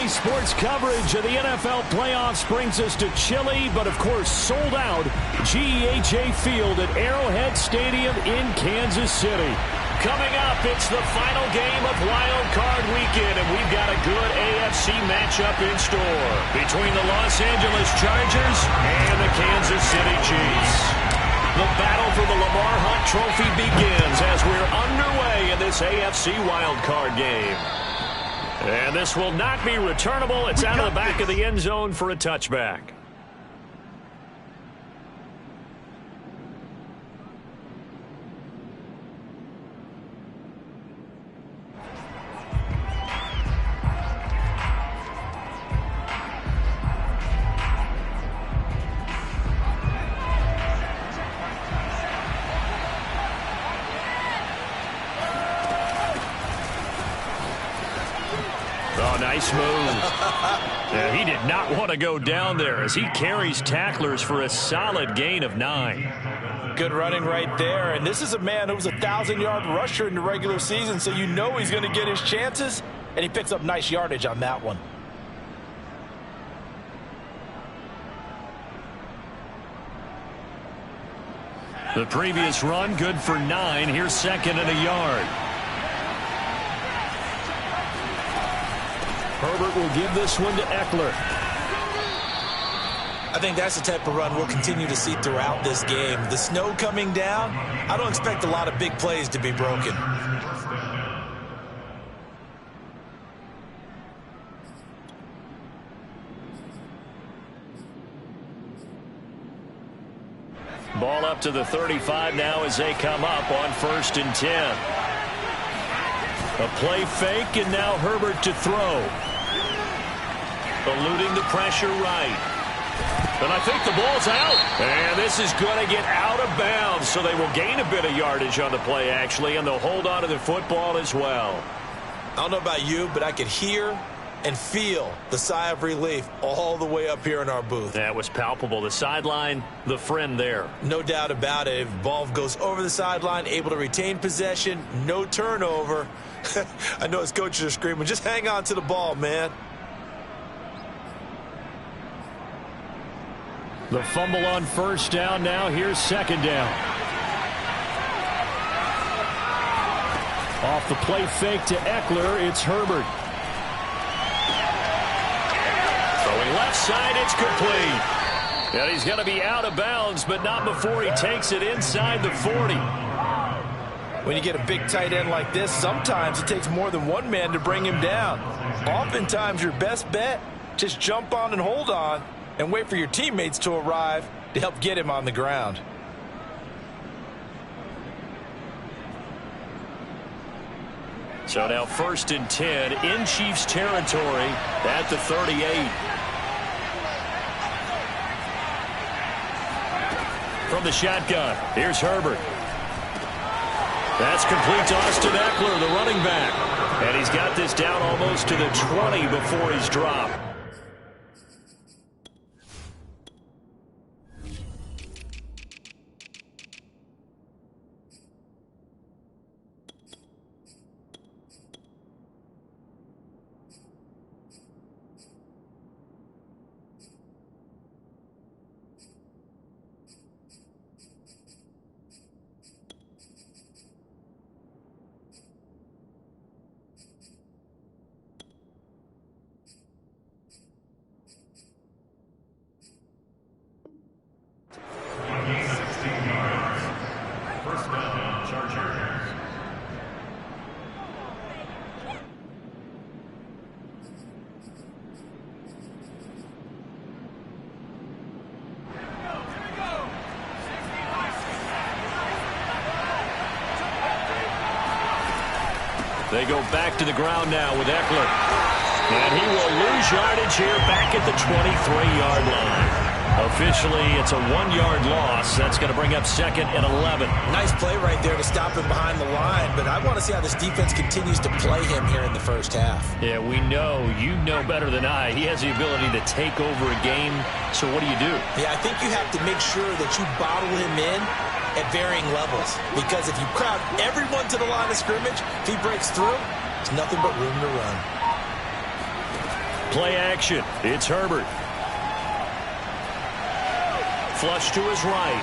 Today's sports coverage of the NFL playoffs brings us to chilly, but of course sold out, GEHA Field at Arrowhead Stadium in Kansas City. Coming up, it's the final game of Wildcard Weekend, and we've got a good AFC matchup in store between the Los Angeles Chargers and the Kansas City Chiefs. The battle for the Lamar Hunt Trophy begins as we're underway in this AFC Wildcard game. And this will not be returnable. It's out of the back of the end zone for a touchback. Oh, nice move. Yeah, he did not want to go down there as he carries tacklers for a solid gain of 9. Good running right there. And this is a man who was a 1,000-yard rusher in the regular season, so you know he's going to get his chances, and he picks up nice yardage on that one. The previous run, good for 9. Here's second and a yard. Herbert will give this one to Eckler. I think that's the type of run we'll continue to see throughout this game. The snow coming down, I don't expect a lot of big plays to be broken. Ball up to the 35 now as they come up on 1st and 10. A play fake, and now Herbert to throw. Eluding the pressure right. And I think the ball's out. And this is going to get out of bounds, so they will gain a bit of yardage on the play, actually, and they'll hold on to the football as well. I don't know about you, but I could hear and feel the sigh of relief all the way up here in our booth. That was palpable. The sideline, the friend there. No doubt about it. If the ball goes over the sideline, able to retain possession, no turnover. I know his coaches are screaming, just hang on to the ball, man. The fumble on 1st down now. Here's 2nd down. Off the play fake to Eckler, it's Herbert. Throwing left side, it's complete. And he's going to be out of bounds, but not before he takes it inside the 40. When you get a big tight end like this, sometimes it takes more than one man to bring him down. Oftentimes, your best bet, just jump on and hold on and wait for your teammates to arrive to help get him on the ground. So now 1st and 10 in Chiefs territory at the 38. From the shotgun, here's Herbert. That's complete to Austin Eckler, the running back. And he's got this down almost to the 20 before he's dropped. They go back to the ground now with Eckler. And he will lose yardage here back at the 23-yard line. Officially, it's a 1-yard loss. That's going to bring up 2nd and 11. Nice play right there to stop him behind the line, but I want to see how this defense continues to play him here in the first half. Yeah, we know. You know better than I. He has the ability to take over a game. So what do you do? Yeah, I think you have to make sure that you bottle him in at varying levels, because if you crowd everyone to the line of scrimmage, if he breaks through, there's nothing but room to run. Play action. It's Herbert. Flush to his right.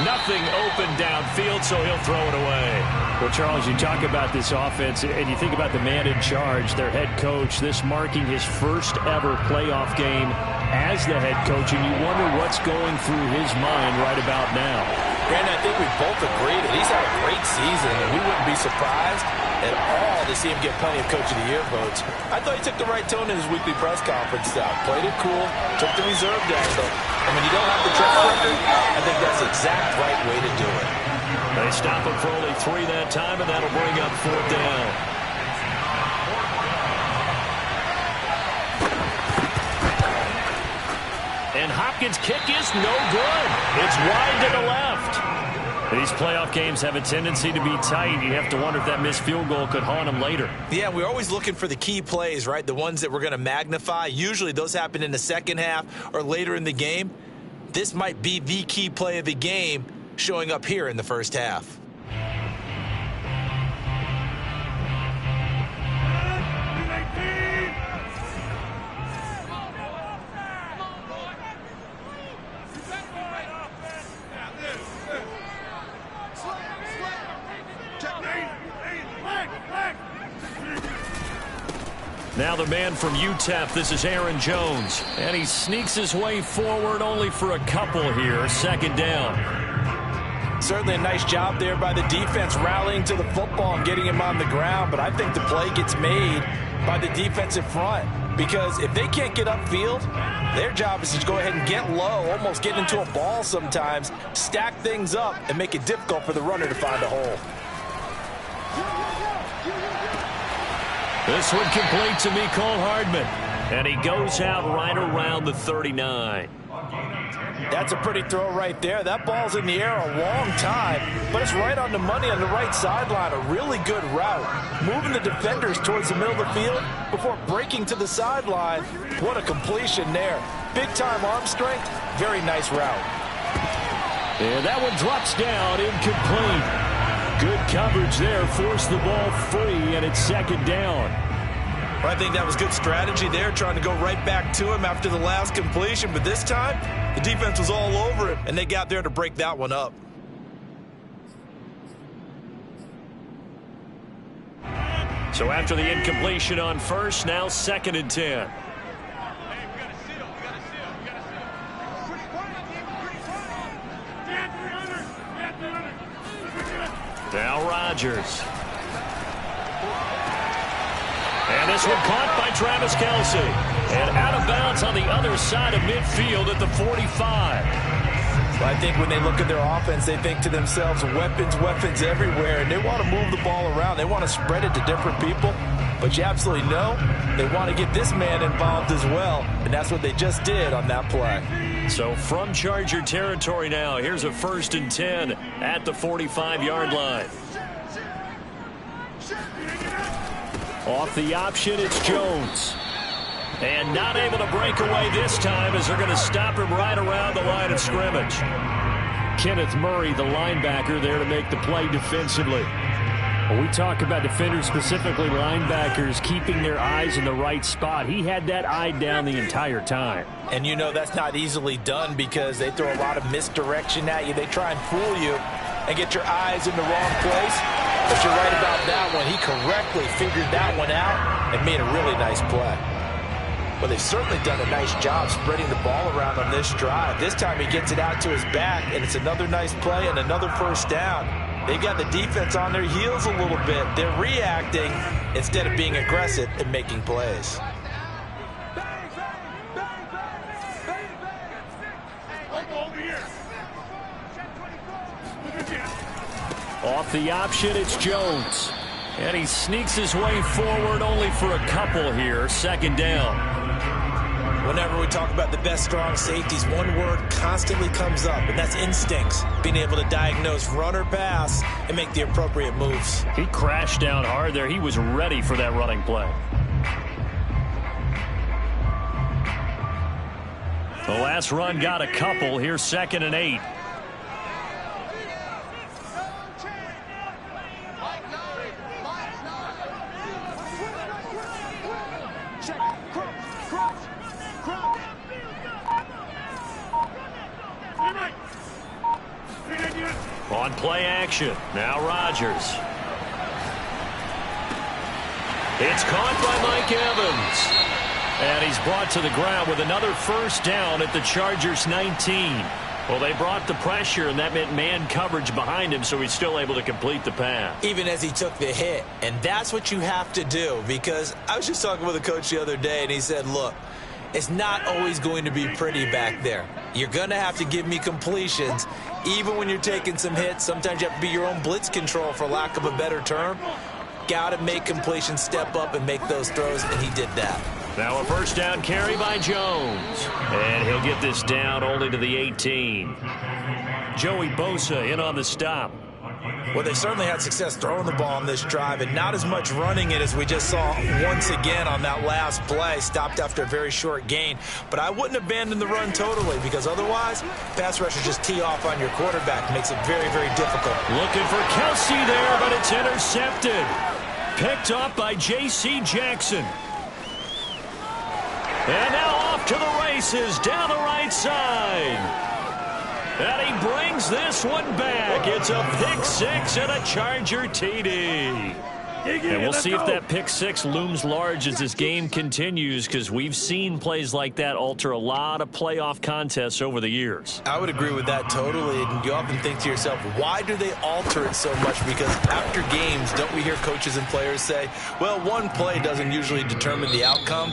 Nothing open downfield, so he'll throw it away. Well, Charles, you talk about this offense, and you think about the man in charge, their head coach, this marking his first ever playoff game as the head coach, and you wonder what's going through his mind right about now. Brandon, I think we both agree that he's had a great season, and we wouldn't be surprised at all to see him get plenty of Coach of the Year votes. I thought he took the right tone in his weekly press conference style. Played it cool, took the reserve angle. And when you don't have the track record, I think that's the exact right way to do it. They stop him for only 3 that time, and that'll bring up 4th down. And Hopkins' kick is no good. It's wide to the left. These playoff games have a tendency to be tight. You have to wonder if that missed field goal could haunt them later. Yeah, we're always looking for the key plays, right? The ones that we're going to magnify. Usually those happen in the second half or later in the game. This might be the key play of the game showing up here in the first half. Now the man from UTEP, this is Aaron Jones. And he sneaks his way forward only for a couple here. 2nd down. Certainly a nice job there by the defense rallying to the football and getting him on the ground. But I think the play gets made by the defensive front. Because if they can't get upfield, their job is to go ahead and get low, almost get into a ball sometimes, stack things up, and make it difficult for the runner to find a hole. This one complete to Mecole Hardman. And he goes out right around the 39. That's a pretty throw right there. That ball's in the air a long time, but it's right on the money on the right sideline. A really good route. Moving the defenders towards the middle of the field before breaking to the sideline. What a completion there. Big-time arm strength. Very nice route. And that one drops down, incomplete. Good coverage there, forced the ball free, and it's 2nd down. I think that was good strategy there, trying to go right back to him after the last completion. But this time, the defense was all over it, and they got there to break that one up. So after the incompletion on first, now 2nd and 10. Now Rodgers. And this one caught by Travis Kelce. And out of bounds on the other side of midfield at the 45. Well, I think when they look at their offense, they think to themselves, weapons everywhere. And they want to move the ball around. They want to spread it to different people. But you absolutely know they want to get this man involved as well. And that's what they just did on that play. So from Charger territory now, here's a 1st and 10 at the 45-yard line. Off the option, it's Jones. And not able to break away this time as they're going to stop him right around the line of scrimmage. Kenneth Murray, the linebacker, there to make the play defensively. When we talk about defenders, specifically linebackers, keeping their eyes in the right spot, he had that eye down the entire time. And you know that's not easily done because they throw a lot of misdirection at you. They try and fool you and get your eyes in the wrong place. But you're right about that one. He correctly figured that one out and made a really nice play. Well, they've certainly done a nice job spreading the ball around on this drive. This time he gets it out to his back, and it's another nice play and another 1st down. They've got the defense on their heels a little bit. They're reacting instead of being aggressive and making plays. Off the option, it's Jones. And he sneaks his way forward only for a couple here. 2nd down. Whenever we talk about the best strong safeties, one word constantly comes up, and that's instincts. Being able to diagnose run or pass and make the appropriate moves. He crashed down hard there. He was ready for that running play. The last run got a couple. Here's 2nd and 8. On play action. Now Rodgers. It's caught by Mike Evans. And he's brought to the ground with another first down at the Chargers' 19. Well, they brought the pressure, and that meant man coverage behind him, so he's still able to complete the pass. Even as he took the hit. And that's what you have to do, because I was just talking with a coach the other day, and he said, look, it's not always going to be pretty back there. You're going to have to give me completions. Even when you're taking some hits, sometimes you have to be your own blitz control, for lack of a better term. Got to make completions, step up, and make those throws, and he did that. Now a first down carry by Jones. And he'll get this down only to the 18. Joey Bosa in on the stop. Well, they certainly had success throwing the ball on this drive, and not as much running it as we just saw once again on that last play. Stopped after a very short gain. But I wouldn't abandon the run totally, because otherwise, pass rushers just tee off on your quarterback. Makes it very, very difficult. Looking for Kelsey there, but it's intercepted. Picked up by J.C. Jackson. And now off to the races down the right side. And he brings this one back. It's a pick six and a Charger TD. And we'll see if that pick six looms large as this game continues, because we've seen plays like that alter a lot of playoff contests over the years. I would agree with that totally. And you often think to yourself, why do they alter it so much? Because after games, don't we hear coaches and players say, well, one play doesn't usually determine the outcome?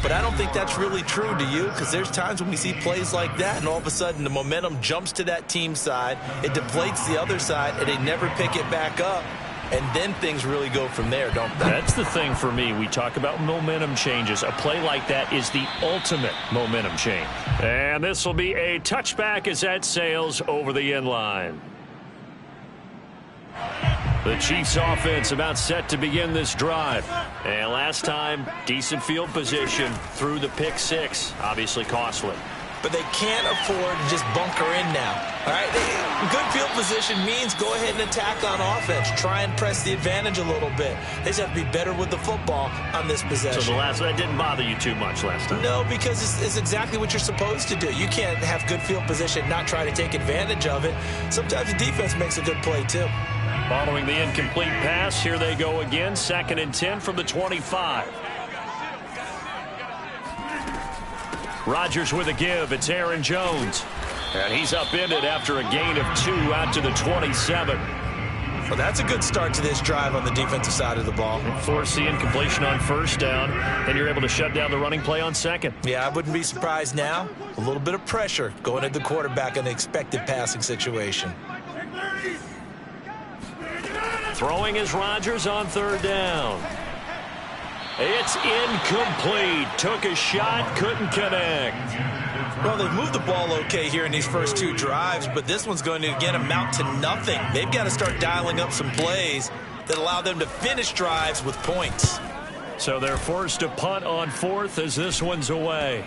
But I don't think that's really true, do you? Because there's times when we see plays like that, and all of a sudden the momentum jumps to that team side, it deflates the other side, and they never pick it back up. And then things really go from there, don't they? That's the thing for me. We talk about momentum changes. A play like that is the ultimate momentum change. And this will be a touchback as that sails over the end line. The Chiefs offense about set to begin this drive. And last time, decent field position through the pick six. Obviously costly. But they can't afford to just bunker in now. All right, good field position means go ahead and attack on offense. Try and press the advantage a little bit. They just have to be better with the football on this possession. So that didn't bother you too much last time? No, because it's exactly what you're supposed to do. You can't have good field position, not try to take advantage of it. Sometimes the defense makes a good play too. Following the incomplete pass, here they go again. 2nd and 10 from the 25. Rodgers with a give. It's Aaron Jones. And he's upended after a gain of 2 out to the 27. Well, that's a good start to this drive on the defensive side of the ball. Force the incompletion on first down, and you're able to shut down the running play on second. Yeah, I wouldn't be surprised now. A little bit of pressure going at the quarterback in the expected passing situation. Throwing is Rodgers on 3rd down. It's incomplete. Took a shot, couldn't connect. Well, they've moved the ball okay here in these first 2 drives, but this one's going to, again, amount to nothing. They've got to start dialing up some plays that allow them to finish drives with points. So they're forced to punt on 4th as this one's away.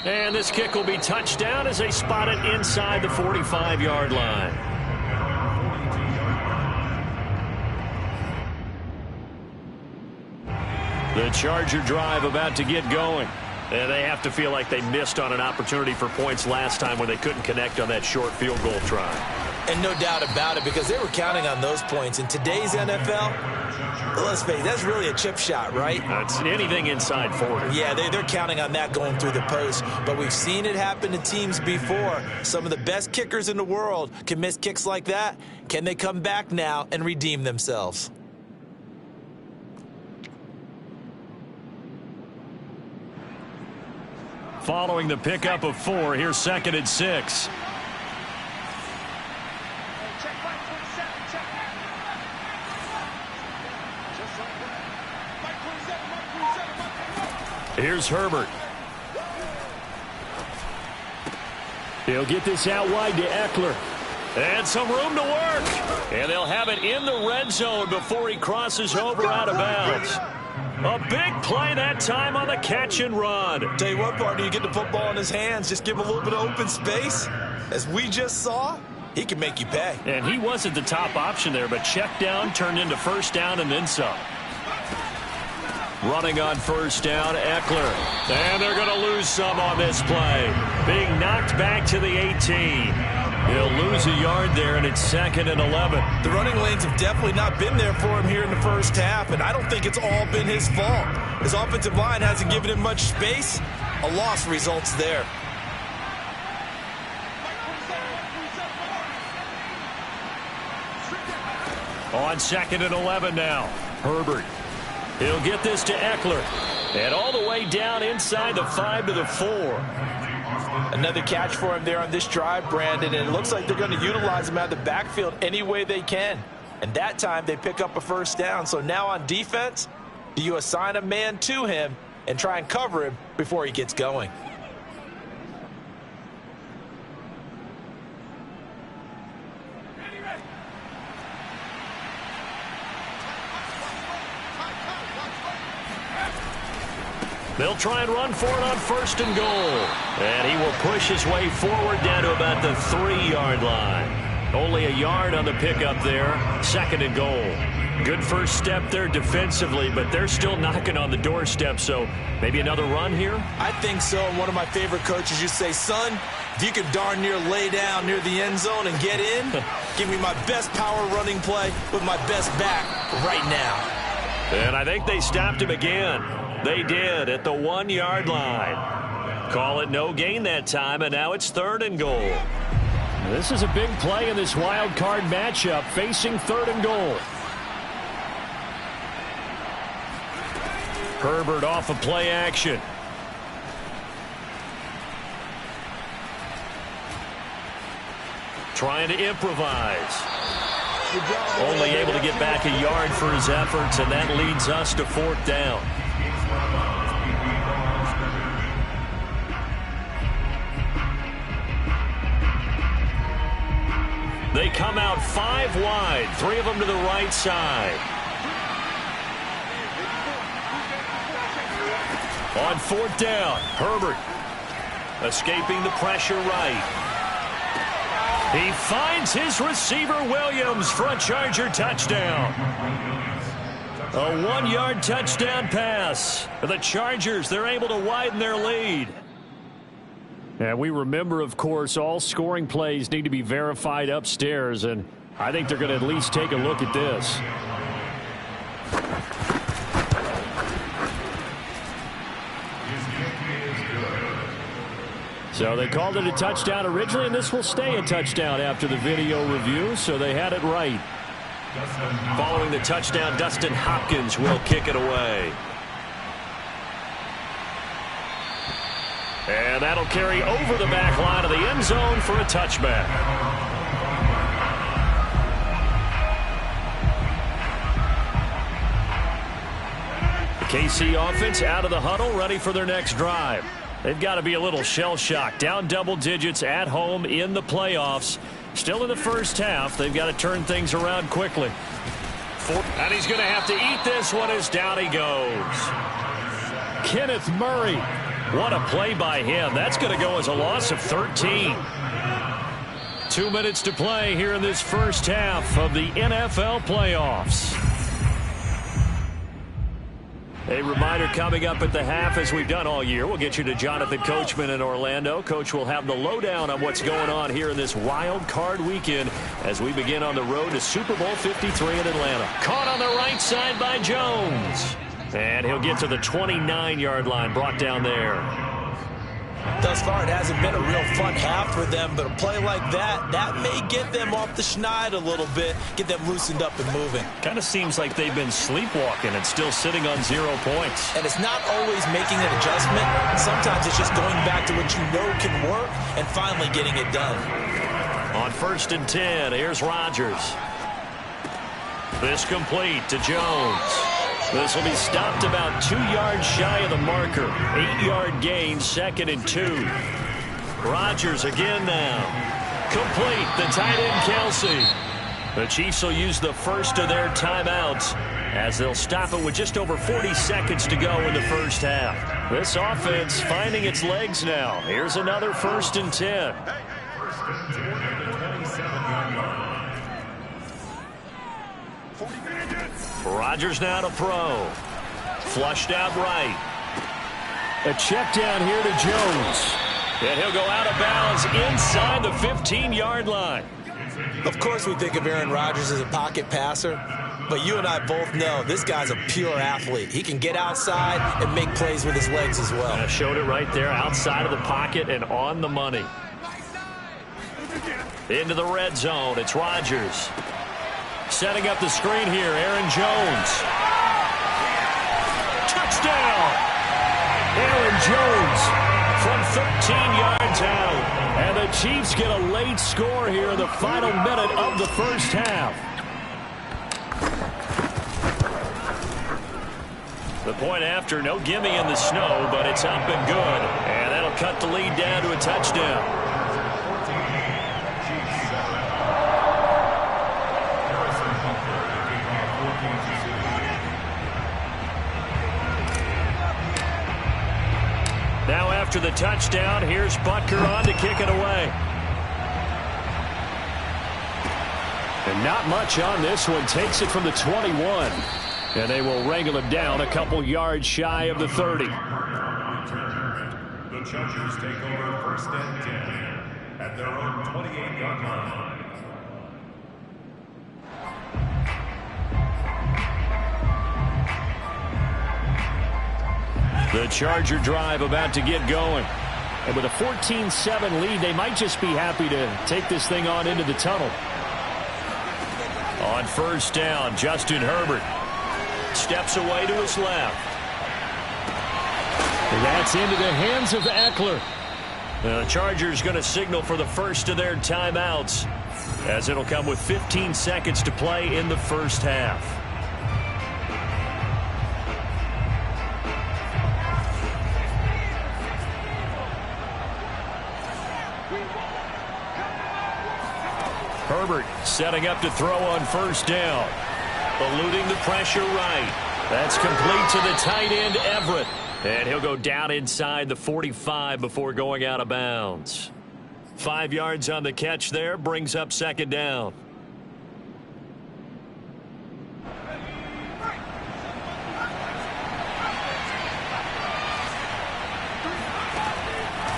And this kick will be touchdown as they spot it inside the 45-yard line. The Charger drive about to get going. And they have to feel like they missed on an opportunity for points last time when they couldn't connect on that short field goal try. And no doubt about it, because they were counting on those points. In today's NFL, let's face it, that's really a chip shot, right? That's anything inside 40. Yeah, they're counting on that going through the post. But we've seen it happen to teams before. Some of the best kickers in the world can miss kicks like that. Can they come back now and redeem themselves? Following the pickup of 4, here's 2nd and 6. Here's Herbert. He'll get this out wide to Eckler. And some room to work. And they'll have it in the red zone before he crosses over out of bounds. A big play that time on the catch and run. Tell you what, partner, you get the football in his hands, just give him a little bit of open space. As we just saw, he can make you pay. And he wasn't the top option there, but check down turned into first down and then some. Running on first down, Eckler. And they're going to lose some on this play. Being knocked back to the 18. He'll lose a yard there, and it's 2nd and 11. The running lanes have definitely not been there for him here in the first half, and I don't think it's all been his fault. His offensive line hasn't given him much space. A loss results there. On 2nd and 11 now. Herbert. He'll get this to Eckler. And all the way down inside the 5 to the 4. Another catch for him there on this drive, Brandon, and it looks like they're going to utilize him out of the backfield any way they can. And that time they pick up a first down. So now on defense, do you assign a man to him and try and cover him before he gets going? They'll try and run for it on 1st and goal. And he will push his way forward down to about the 3-yard line. Only a yard on the pickup there. 2nd and goal. Good first step there defensively, but they're still knocking on the doorstep, so maybe another run here? I think so. And one of my favorite coaches used to say, son, if you can darn near lay down near the end zone and get in, give me my best power running play with my best back right now. And I think they stopped him again. They did at the 1-yard line. Call it no gain that time, and now it's 3rd and goal. This is a big play in this wild card matchup, facing 3rd and goal. Herbert off of play action. Trying to improvise. Only able to get back a yard for his efforts, and that leads us to 4th down. They come out 5 wide, 3 of them to the right side. On 4th down, Herbert escaping the pressure right. He finds his receiver Williams for a Charger touchdown. A 1-yard touchdown pass. The Chargers, they're able to widen their lead. And we remember, of course, all scoring plays need to be verified upstairs, and I think they're going to at least take a look at this. So they called it a touchdown originally, and this will stay a touchdown after the video review, so they had it right. Following the touchdown, Dustin Hopkins will kick it away. And that'll carry over the back line of the end zone for a touchback. The KC offense out of the huddle, ready for their next drive. They've got to be a little shell-shocked. Down double digits at home in the playoffs. Still in the first half. They've got to turn things around quickly. And he's going to have to eat this one as down he goes. Kenneth Murray. What a play by him. That's going to go as a loss of 13. 2 minutes to play here in this first half of the NFL playoffs. A reminder coming up at the half, as we've done all year. We'll get you to Jonathan Coachman in Orlando. Coach will have the lowdown on what's going on here in this wild card weekend as we begin on the road to Super Bowl 53 in Atlanta. Caught on the right side by Jones. And he'll get to the 29-yard line, brought down there. Thus far, it hasn't been a real fun half for them, but a play like that may get them off the schneid a little bit, get them loosened up and moving. Kind of seems like they've been sleepwalking and still sitting on 0 points. And it's not always making an adjustment. Sometimes it's just going back to what you know can work and finally getting it done. On 1st and 10, here's Rodgers. This complete to Jones. This will be stopped about 2 yards shy of the marker. 8-yard gain, 2nd and 2. Rodgers again now. Complete, the tight end Kelsey. The Chiefs will use the first of their timeouts as they'll stop it with just over 40 seconds to go in the first half. This offense finding its legs now. Here's another 1st and 10. Rodgers now to throw. Flushed out right. A check down here to Jones. And he'll go out of bounds inside the 15-yard line. Of course we think of Aaron Rodgers as a pocket passer, but you and I both know this guy's a pure athlete. He can get outside and make plays with his legs as well. I showed it right there, outside of the pocket and on the money. Into the red zone, it's Rodgers. Setting up the screen here, Aaron Jones. Touchdown! Aaron Jones from 13 yards out. And the Chiefs get a late score here in the final minute of the first half. The point after, no gimme in the snow, but it's up and good. And that'll cut the lead down to a touchdown. Now after the touchdown, here's Butker on to kick it away. And not much on this one. Takes it from the 21. And they will wrangle it down a couple yards shy of the 30. The Chargers take over first and 10 at their own 28-yard line. The Charger drive about to get going. And with a 14-7 lead, they might just be happy to take this thing on into the tunnel. On first down, Justin Herbert steps away to his left. And that's into the hands of Eckler. The Chargers going to signal for the first of their timeouts, as it'll come with 15 seconds to play in the first half. Herbert setting up to throw on first down. Eluding the pressure right. That's complete to the tight end, Everett. And he'll go down inside the 45 before going out of bounds. 5 yards on the catch there, brings up second down.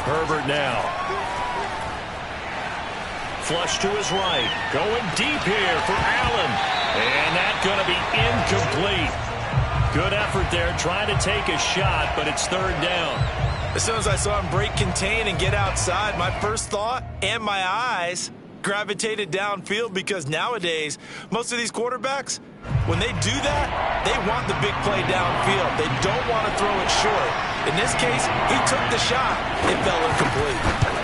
Herbert now. Flush to his right. Going deep here for Allen. And that's going to be incomplete. Good effort there, trying to take a shot, but it's third down. As soon as I saw him break contain and get outside, my first thought and my eyes gravitated downfield, because nowadays, most of these quarterbacks, when they do that, they want the big play downfield. They don't want to throw it short. In this case, he took the shot. It fell incomplete.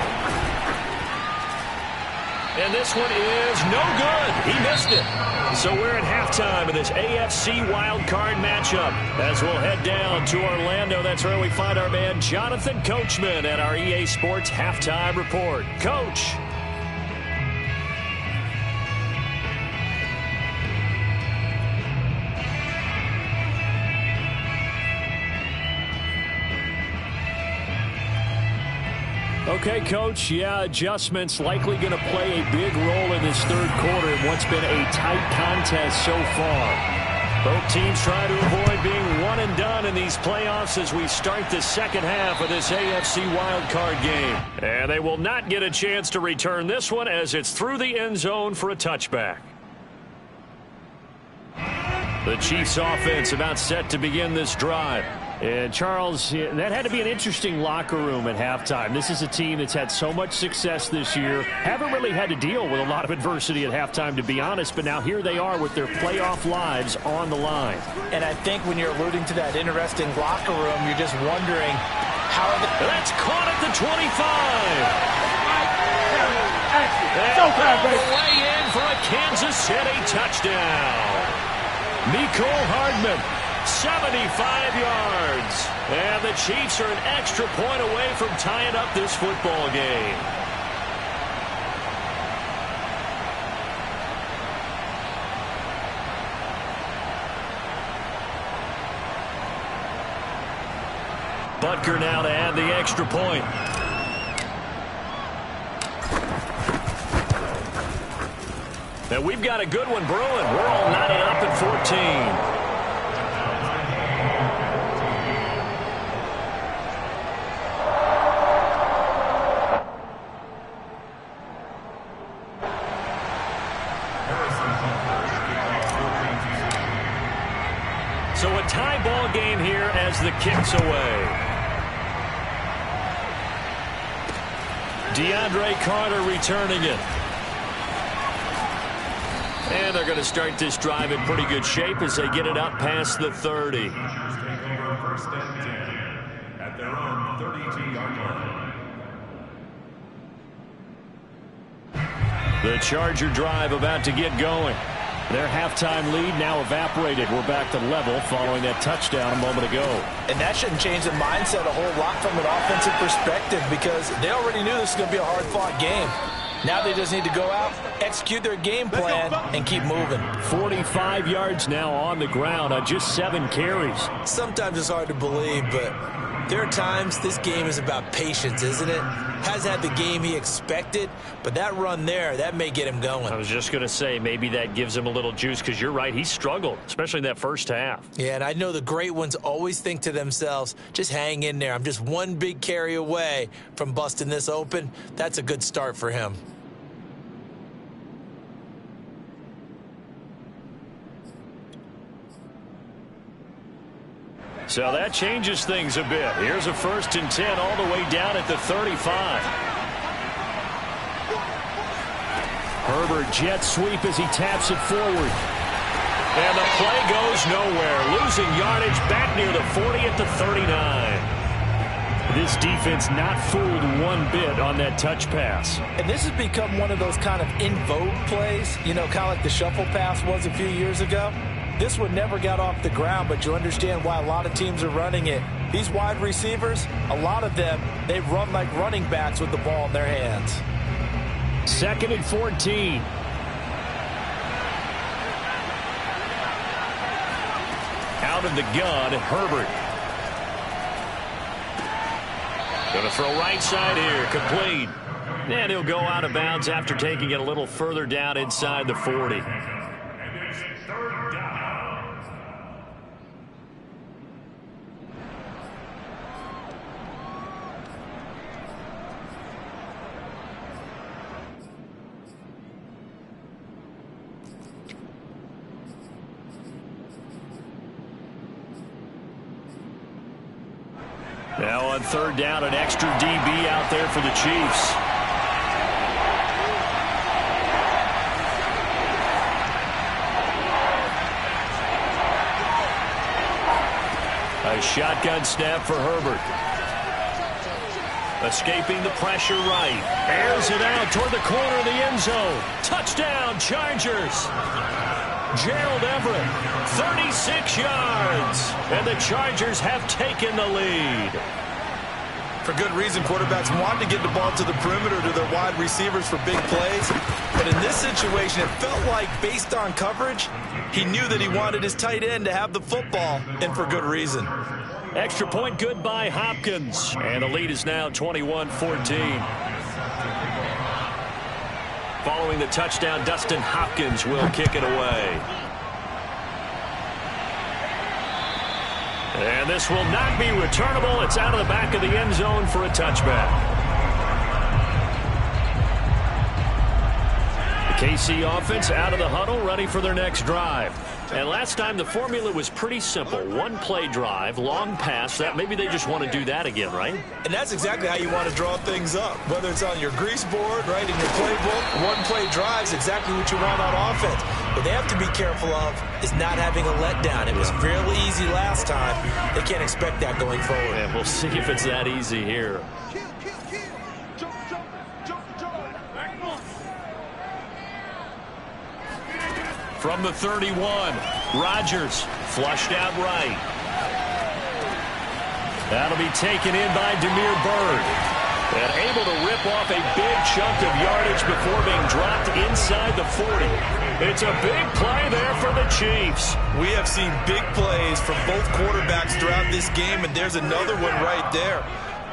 And this one is no good. He missed it. So we're at halftime of this AFC Wildcard matchup. As we'll head down to Orlando, that's where we find our man Jonathan Coachman at our EA Sports Halftime Report. Coach. Okay, Coach, yeah, adjustments likely going to play a big role in this third quarter in what's been a tight contest so far. Both teams try to avoid being one and done in these playoffs as we start the second half of this AFC wildcard game. And they will not get a chance to return this one as it's through the end zone for a touchback. The Chiefs offense about set to begin this drive. And, Charles, that had to be an interesting locker room at halftime. This is a team that's had so much success this year. Haven't really had to deal with a lot of adversity at halftime, to be honest. But now here they are with their playoff lives on the line. And I think when you're alluding to that interesting locker room, you're just wondering how are they... That's caught at the 25. And Showtime, baby. way in for a Kansas City touchdown. Mecole Hardman. 75 yards. And the Chiefs are an extra point away from tying up this football game. Butker now to add the extra point. Now we've got a good one brewing. We're all knotted up at 14. here as the kick's away. DeAndre Carter returning it. And they're going to start this drive in pretty good shape as they get it up past the 30. First and 10 at their own 32-yard line. The Charger drive about to get going. Their halftime lead now evaporated. We're back to level following that touchdown a moment ago. And that shouldn't change the mindset a whole lot from an offensive perspective because they already knew this was going to be a hard-fought game. Now they just need to go out, execute their game plan, and keep moving. 45 yards now on the ground on just 7 carries. Sometimes it's hard to believe, but there are times this game is about patience, isn't it? Has had the game he expected, but that run there, that may get him going. I was just going to say, maybe that gives him a little juice because you're right, he struggled, especially in that first half. Yeah, and I know the great ones always think to themselves, just hang in there. I'm just one big carry away from busting this open. That's a good start for him. So that changes things a bit. Here's a 1st and 10 all the way down at the 35. Herbert jet sweep as he taps it forward. And the play goes nowhere. Losing yardage back near the 40 at the 39. This defense not fooled one bit on that touch pass. And this has become one of those kind of in vogue plays, you know, kind of like the shuffle pass was a few years ago. This one never got off the ground, but you understand why a lot of teams are running it. These wide receivers, a lot of them, they run like running backs with the ball in their hands. 2nd and 14. Out of the gun, Herbert. Going to throw right side here, complete. And he'll go out of bounds after taking it a little further down inside the 40. Now on 3rd down, an extra DB out there for the Chiefs. A shotgun snap for Herbert. Escaping the pressure right. Airs it out toward the corner of the end zone. Touchdown, Chargers. Gerald Everett, 36 yards. And the Chargers have taken the lead. For good reason, quarterbacks want to get the ball to the perimeter to their wide receivers for big plays. But in this situation, it felt like, based on coverage, he knew that he wanted his tight end to have the football, and for good reason. Extra point good by Hopkins. And the lead is now 21-14. Following the touchdown, Dustin Hopkins will kick it away. And this will not be returnable. It's out of the back of the end zone for a touchback. The KC offense out of the huddle, ready for their next drive. And last time the formula was pretty simple. 1-play drive, long pass. That maybe they just want to do that again, right? And that's exactly how you want to draw things up. Whether it's on your grease board, right, in your playbook, 1-play drive is exactly what you want on offense. What they have to be careful of is not having a letdown. It was fairly easy last time. They can't expect that going forward. And we'll see if it's that easy here. From the 31, Rodgers flushed out right. That'll be taken in by Damiere Byrd. And able to rip off a big chunk of yardage before being dropped inside the 40. It's a big play there for the Chiefs. We have seen big plays from both quarterbacks throughout this game, and there's another one right there.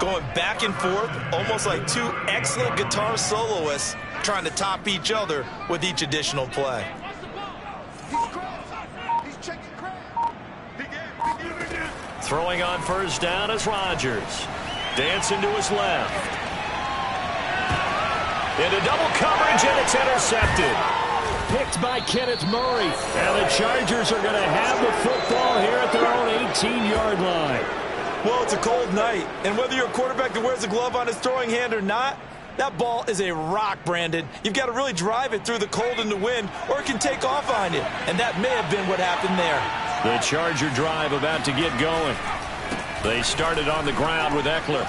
Going back and forth, almost like two excellent guitar soloists trying to top each other with each additional play. Throwing on 1st down is Rodgers. Dancing to his left. Into double coverage, and it's intercepted. picked by Kenneth Murray. And the Chargers are going to have the football here at their own 18-yard line. Well, it's a cold night, and whether you're a quarterback that wears a glove on his throwing hand or not, that ball is a rock, Brandon. You've got to really drive it through the cold and the wind, or it can take off on you. And that may have been what happened there. The Charger drive about to get going. They started on the ground with Eckler.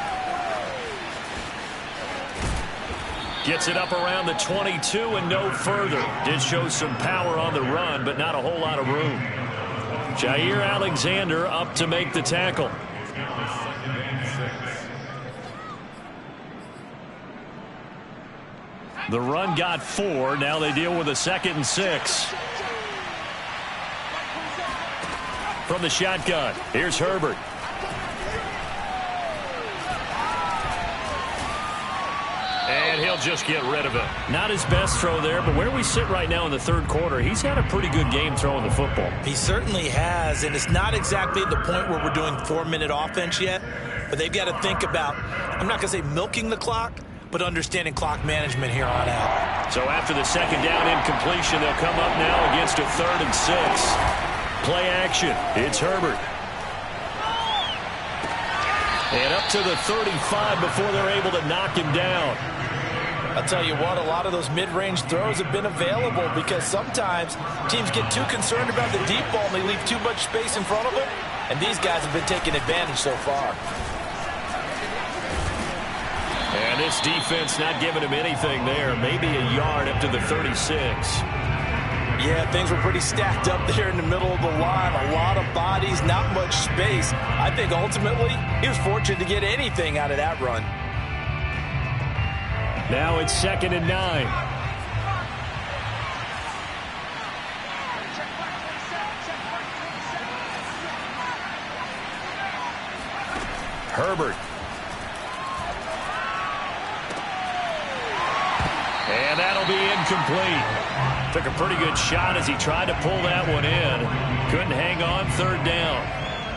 Gets it up around the 22 and no further. Did show some power on the run, but not a whole lot of room. Jair Alexander up to make the tackle. The run got 4. Now they deal with a 2nd and 6. From the shotgun, here's Herbert. And he'll just get rid of it. Not his best throw there, but where we sit right now in the third quarter, he's had a pretty good game throwing the football. He certainly has, and it's not exactly the point where we're doing 4-minute offense yet, but they've got to think about, I'm not going to say milking the clock, but understanding clock management here on out. So after the 2nd down incompletion, they'll come up now against a 3rd and 6. Play action. It's Herbert. And up to the 35 before they're able to knock him down. I'll tell you what, a lot of those mid-range throws have been available because sometimes teams get too concerned about the deep ball and they leave too much space in front of them, and these guys have been taking advantage so far. And this defense not giving him anything there. Maybe a yard up to the 36. Yeah, things were pretty stacked up there in the middle of the line. A lot of bodies, not much space. I think ultimately he was fortunate to get anything out of that run. Now it's 2nd and 9. Herbert. And that'll be incomplete. Took a pretty good shot as he tried to pull that one in. Couldn't hang on 3rd down.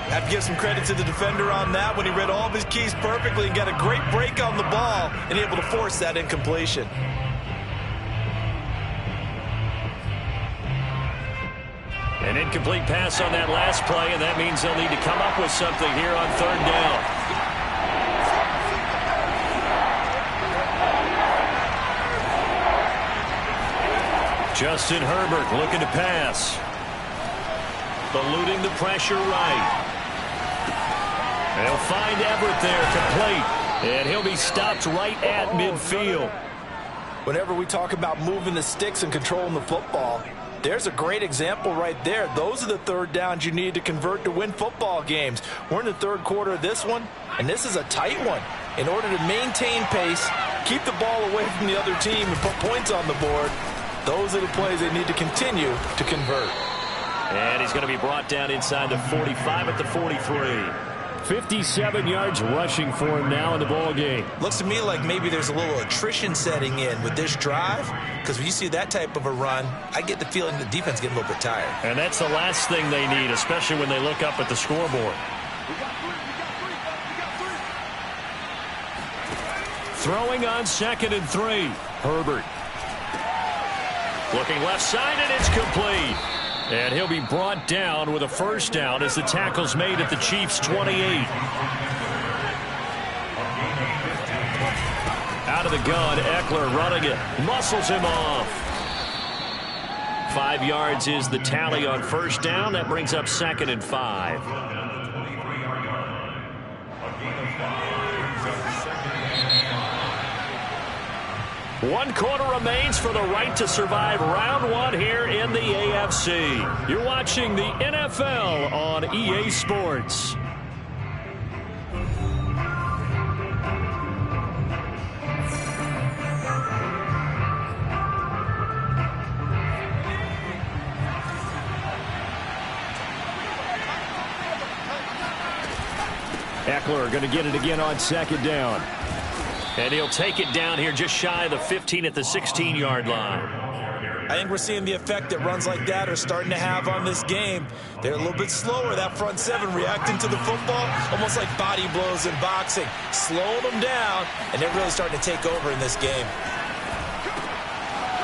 I have to give some credit to the defender on that when he read all of his keys perfectly and got a great break on the ball and able to force that incompletion. An incomplete pass on that last play, and that means they'll need to come up with something here on 3rd down. Justin Herbert looking to pass. Eluding the pressure right. They'll find Everett there, complete. And he'll be stopped right at midfield. Whenever we talk about moving the sticks and controlling the football, there's a great example right there. Those are the 3rd downs you need to convert to win football games. We're in the 3rd quarter of this one, and this is a tight one. In order to maintain pace, keep the ball away from the other team, and put points on the board, those are the plays they need to continue to convert. And he's going to be brought down inside the 45 at the 43. 57 yards rushing for him now in the ball game. Looks to me like maybe there's a little attrition setting in with this drive, because when you see that type of a run, I get the feeling the defense getting a little bit tired. And that's the last thing they need, especially when they look up at the scoreboard. Throwing on 2nd and 3. Herbert. Looking left side, and it's complete. And he'll be brought down with a 1st down as the tackle's made at the Chiefs' 28. Out of the gun, Eckler running it. Muscles him off. 5 yards is the tally on 1st down. That brings up 2nd and 5. One quarter remains for the right to survive round 1 here in the AFC. You're watching the NFL on EA Sports. Eckler going to get it again on 2nd down. And he'll take it down here just shy of the 15 at the 16-yard line. I think we're seeing the effect that runs like that are starting to have on this game. They're a little bit slower, that front 7, reacting to the football, almost like body blows in boxing, slowing them down, and they're really starting to take over in this game.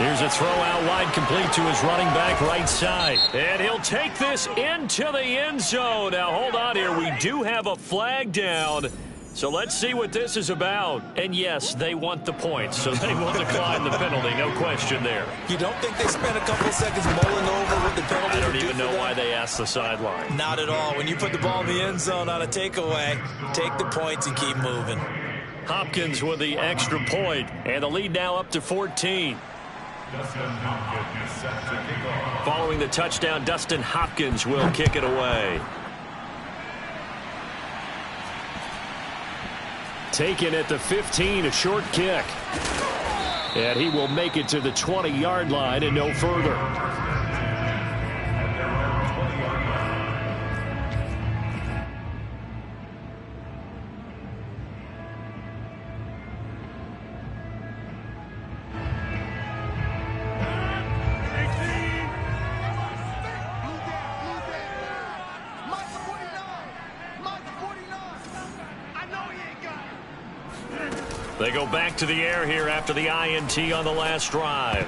Here's a throw out wide, complete to his running back right side. And he'll take this into the end zone. Now, hold on here. We do have a flag down. So let's see what this is about. And, yes, they want the points, so they will decline the penalty. No question there. You don't think they spent a couple seconds mulling over what the penalty I don't even know why they asked the sideline. Not at all. When you put the ball in the end zone on a takeaway, take the points and keep moving. Hopkins with the extra point, and the lead now up to 14. Following the touchdown, Dustin Hopkins will kick it away. Taken at the 15, a short kick. And he will make it to the 20-yard line and no further. They go back to the air here after the INT on the last drive.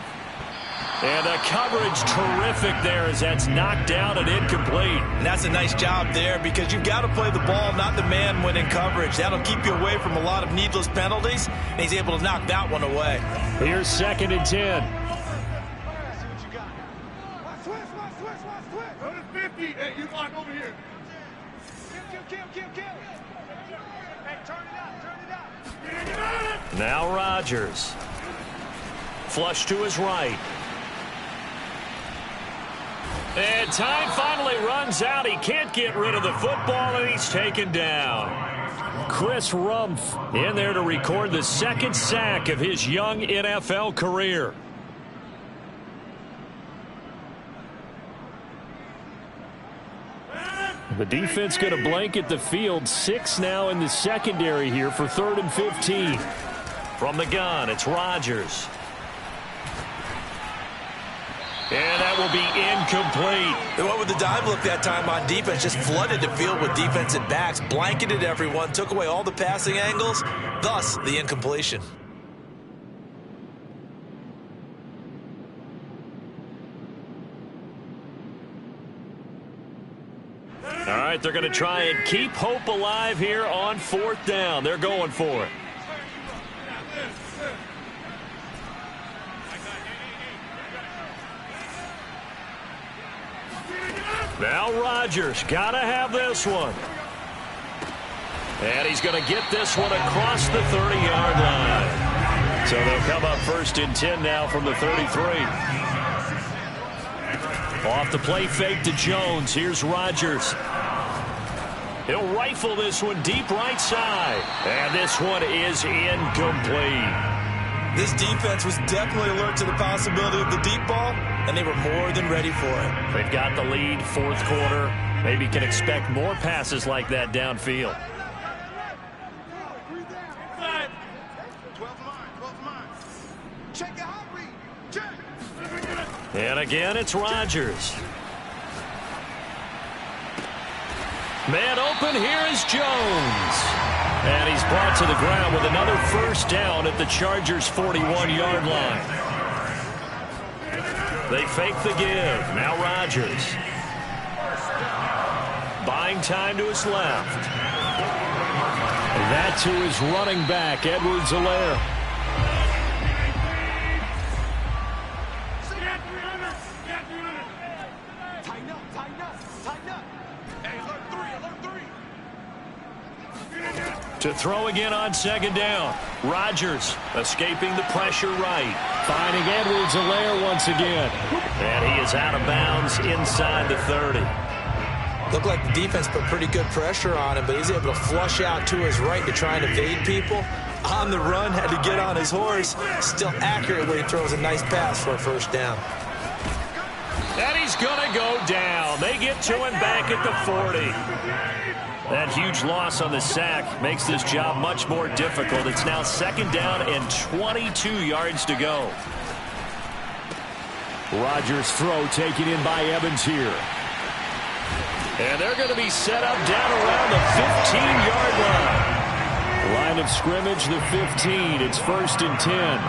And the coverage terrific there as that's knocked down and incomplete. And that's a nice job there because you've got to play the ball, not the man when in coverage. That'll keep you away from a lot of needless penalties, and he's able to knock that one away. Here's 2nd and 10. Hey, you block over here. Kill. Hey, turn it up. Now Rodgers. Flush to his right. And time finally runs out. He can't get rid of the football, and he's taken down. Chris Rumph in there to record the 2nd sack of his young NFL career. The defense going to blanket the field. 6 now in the secondary here for 3rd and 15. From the gun, it's Rodgers. And that will be incomplete. They went with the dime look that time on defense, just flooded the field with defensive backs, blanketed everyone, took away all the passing angles, thus the incompletion. All right, they're going to try and keep hope alive here on 4th down. They're going for it. Now Rodgers got to have this one. And he's going to get this one across the 30-yard line. So they'll come up 1st and 10 now from the 33. Off the play fake to Jones. Here's Rodgers. He'll rifle this one deep right side. And this one is incomplete. This defense was definitely alert to the possibility of the deep ball, and they were more than ready for it. They've got the lead, 4th quarter. Maybe can expect more passes like that downfield. 12 mine. Check it out, Reed. Check. And again, it's Rodgers. Man open, here is Jones. And he's brought to the ground with another 1st down at the Chargers' 41-yard line. They fake the give. Now Rodgers. Buying time to his left. That to his running back, Edwards-Helaire. To throw again on 2nd down. Rodgers escaping the pressure right. Finding Edwards-Helaire once again. And he is out of bounds inside the 30. Looked like the defense put pretty good pressure on him, but he's able to flush out to his right to try and evade people. On the run, had to get on his horse. Still accurate when he throws a nice pass for a 1st down. And he's going to go down. They get to him back at the 40. That huge loss on the sack makes this job much more difficult. It's now 2nd down and 22 yards to go. Rodgers' throw taken in by Evans here. And they're going to be set up down around the 15-yard line. Line of scrimmage, the 15. It's 1st and 10.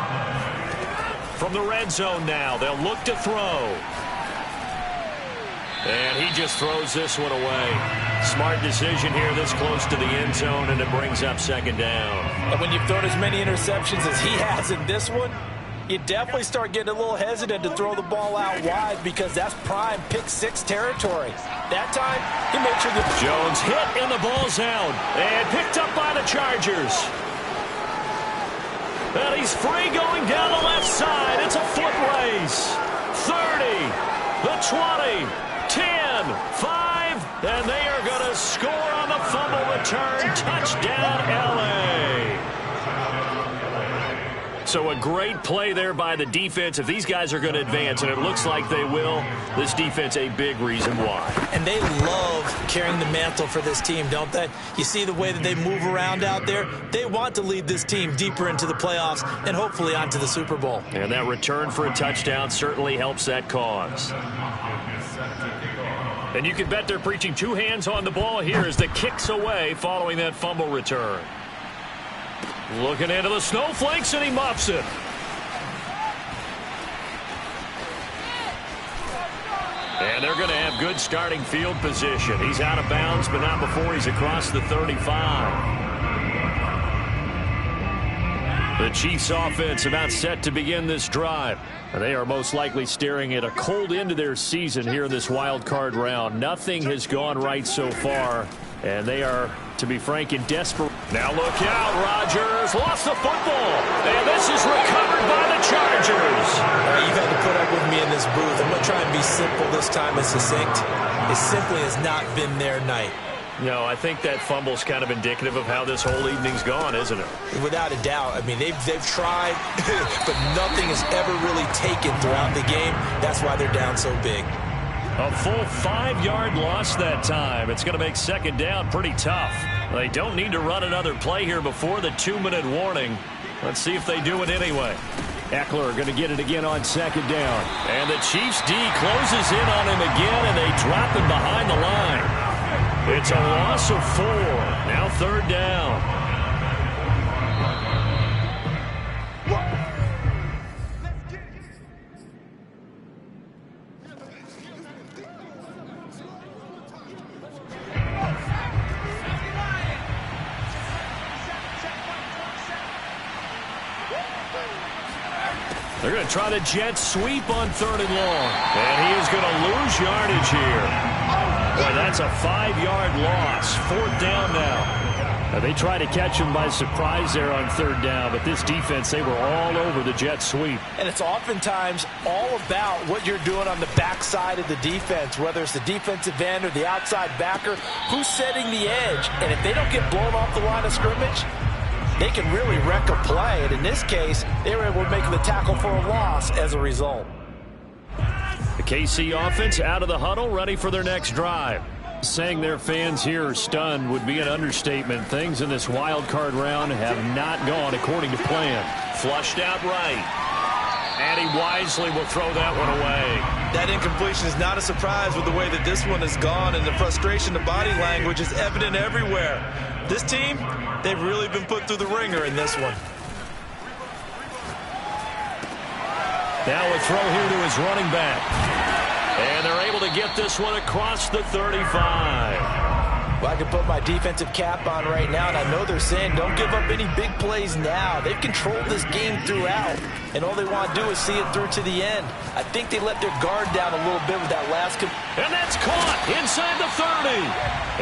from the red zone now. They'll look to throw. And he just throws this one away. Smart decision here this close to the end zone, and it brings up second down. And when you've thrown as many interceptions as he has in this one, you definitely start getting a little hesitant to throw the ball out wide because that's prime pick six territory. That time, he made sure that Jones hit and the ball's out. And picked up by the Chargers. And he's free going down the left side. It's a foot race. 30, the 20, 10, 5, and they are going to score on the fumble return. Touchdown, L.A. So a great play there by the defense. If these guys are going to advance, and it looks like they will, this defense a big reason why. And they love carrying the mantle for this team, don't they? You see the way that they move around out there? They want to lead this team deeper into the playoffs and hopefully onto the Super Bowl. And that return for a touchdown certainly helps that cause. And you can bet they're preaching two hands on the ball here as the kick's away following that fumble return. Looking into the snowflakes, and he muffs it. And they're going to have good starting field position. He's out of bounds, but not before he's across the 35. The Chiefs offense about set to begin this drive. And they are most likely staring at a cold end to their season here in this wild card round. Nothing has gone right so far, and they are, to be frank, in desperate. Now look out, Rodgers lost the football, and this is recovered by the Chargers. All right, you've had to put up with me in this booth. I'm going to try and be simple this time and succinct. It simply has not been their night. No, I think that fumble's kind of indicative of how this whole evening's gone, isn't it? Without a doubt. I mean, they've tried, but nothing has ever really taken throughout the game. That's why they're down so big. A full 5-yard loss that time. It's going to make second down pretty tough. They don't need to run another play here before the 2-minute warning. Let's see if they do it anyway. Eckler going to get it again on second down. And the Chiefs D closes in on him again, and they drop him behind the line. It's a loss of 4. Now third down. They're going to try the jet sweep on third and long. And he is going to lose yardage here. Boy, that's a 5-yard loss. Fourth down now. They tried to catch him by surprise there on third down, but this defense, they were all over the jet sweep. And it's oftentimes all about what you're doing on the backside of the defense, whether it's the defensive end or the outside backer, who's setting the edge. And if they don't get blown off the line of scrimmage, they can really wreck a play. And in this case, they were able to make the tackle for a loss as a result. The KC offense out of the huddle, ready for their next drive. Saying their fans here are stunned would be an understatement. Things in this wild card round have not gone according to plan. Flushed out right. And he wisely will throw that one away. That incompletion is not a surprise with the way that this one has gone, and the frustration, the body language is evident everywhere. This team, they've really been put through the ringer in this one. Now a throw here to his running back. And they're able to get this one across the 35. Well, I can put my defensive cap on right now, and I know they're saying don't give up any big plays now. They've controlled this game throughout, and all they want to do is see it through to the end. I think they let their guard down a little bit with that last. And that's caught inside the 30.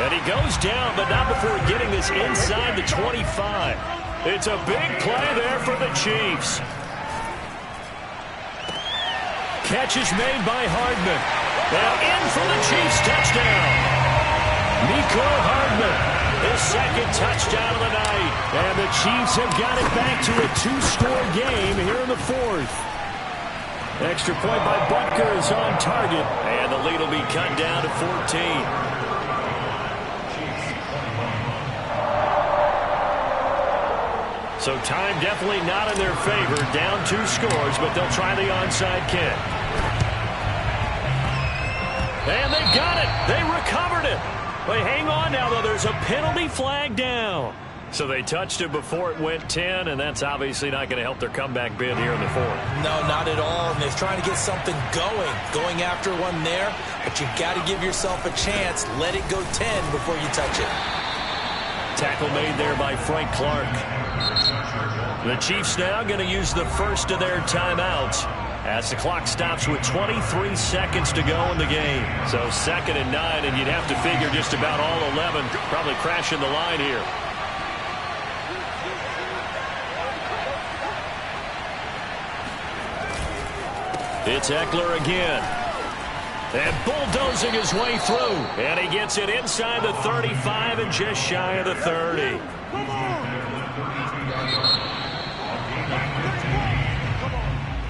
And he goes down, but not before getting this inside the 25. It's a big play there for the Chiefs. Catch is made by Hardman. Now in for the Chiefs touchdown. Nico Hardman, his second touchdown of the night. And the Chiefs have got it back to a 2-score game here in the fourth. Extra point by Butker is on target. And the lead will be cut down to 14. So time definitely not in their favor. Down 2 scores, but they'll try the onside kick. And they've got it. They recovered it. They hang on now, though. There's a penalty flag down. So they touched it before it went 10, and that's obviously not going to help their comeback bid here in the fourth. No, not at all. And they're trying to get something going after one there. But you got to give yourself a chance. Let it go 10 before you touch it. Tackle made there by Frank Clark. The Chiefs now going to use the first of their timeouts as the clock stops with 23 seconds to go in the game. So 2nd and 9, and you'd have to figure just about all 11 probably crashing the line here. It's Eckler again. And bulldozing his way through. And he gets it inside the 35 and just shy of the 30.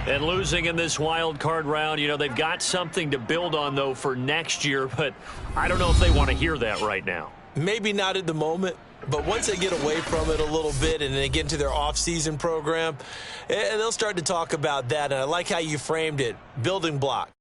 And losing in this wild card round, you know, they've got something to build on, though, for next year. But I don't know if they want to hear that right now. Maybe not at the moment. But once they get away from it a little bit and they get into their off-season program, they'll start to talk about that. And I like how you framed it, building block.